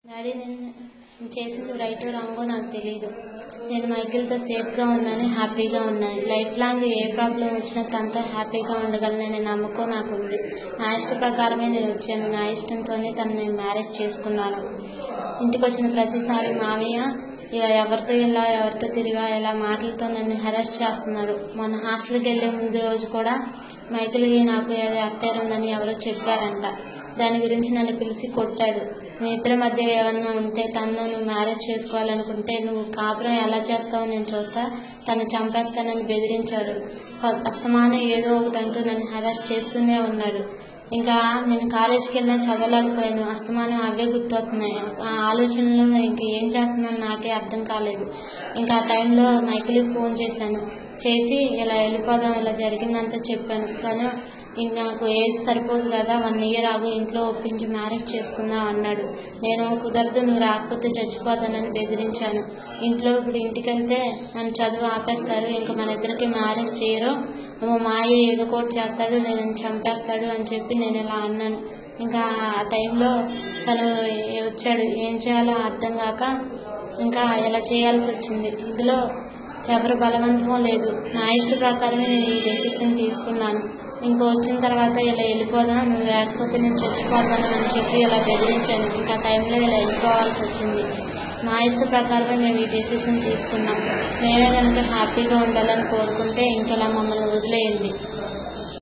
Daddy నేను చేసింది రైటో రాంగో నాకు తెలియదు. నేను మైకిల్తో సేఫ్గా ఉన్నాను, హ్యాపీగా ఉన్నాను. లైఫ్ లాంగ్ ఏ ప్రాబ్లం వచ్చినా తనతో హ్యాపీగా ఉండగలననే నమ్మకం నాకు ఉంది. నా ఇష్ట ప్రకారమే నేను వచ్చాను. నా ఇష్టంతోనే తను నేను మ్యారేజ్ చేసుకున్నాను. ఇంటికి వచ్చిన ప్రతిసారి మావయ్య ఎవరితో తిరిగా ఇలా మాటలతో నన్ను హెరాస్ చేస్తున్నారు. మొన్న హాస్టల్కి వెళ్ళే ముందు రోజు కూడా మైకిల్కి నాకు ఏదో అఫైర్ ఉందని ఎవరో చెప్పారంట. దాని గురించి నన్ను పిలిచి కొట్టాడు. మీ ఇద్దరి మధ్య ఏమన్నా ఉంటే తను నువ్వు మ్యారేజ్ చేసుకోవాలనుకుంటే నువ్వు కాపురం ఎలా చేస్తావో నేను చూస్తా, తను చంపేస్తానని బెదిరించాడు. అస్తమానం ఏదో ఒకటి అంటూ నన్ను హెరాస్ చేస్తూనే ఉన్నాడు. ఇంకా నేను కాలేజీకి వెళ్ళినా చదవలేకపోయాను. అస్తమానం అవే గుర్తొస్తున్నాయి. ఆ ఆలోచనలో ఇంక ఏం చేస్తున్నాను నాకే అర్థం కాలేదు. ఇంకా ఆ టైంలో మైకిల్కి ఫోన్ చేసి ఇలా వెళ్ళిపోదాం, ఇలా జరిగిందంతా చెప్పాను. కానీ నాకు ఏజ్ సరిపోదు కదా, 1 ఇయర్ ఆగు, ఇంట్లో ఒప్పించి మ్యారేజ్ చేసుకుందాం అన్నాడు. నేను కుదరదు, నువ్వు రాకపోతే చచ్చిపోతానని బెదిరించాను. ఇప్పుడు ఇంటికి వెళ్తే నన్ను చదువు ఆపేస్తారు, ఇంకా మన ఇద్దరికి మ్యారేజ్ చేయరు, మాయ ఏదో ఒకటి చేస్తాడు, లేదని చంపేస్తాడు అని చెప్పి నేను ఇలా అన్నాను. ఇంకా ఆ టైంలో తను వచ్చాడు. ఏం చేయాలో అర్థం కాక ఇంకా ఇలా చేయాల్సి వచ్చింది. ఇందులో ఎవరు బలవంతమో లేదు, నా ఇష్ట ప్రకారమే నేను ఈ డెసిషన్ తీసుకున్నాను. వచ్చిన తర్వాత ఇలా వెళ్ళిపోదాం, నువ్వు లేకపోతే నేను చచ్చిపోతాను అని చెప్పి ఇలా బెదిరించాను. ఇంకా టైంలో ఇలా వెళ్ళిపోవాల్సి వచ్చింది. మా ఇష్ట ప్రకారమే మేము ఈ డెసిషన్ తీసుకున్నాం. మేమే కనుక హ్యాపీగా ఉండాలని కోరుకుంటే ఇంకెలా మమ్మల్ని వదిలేయండి.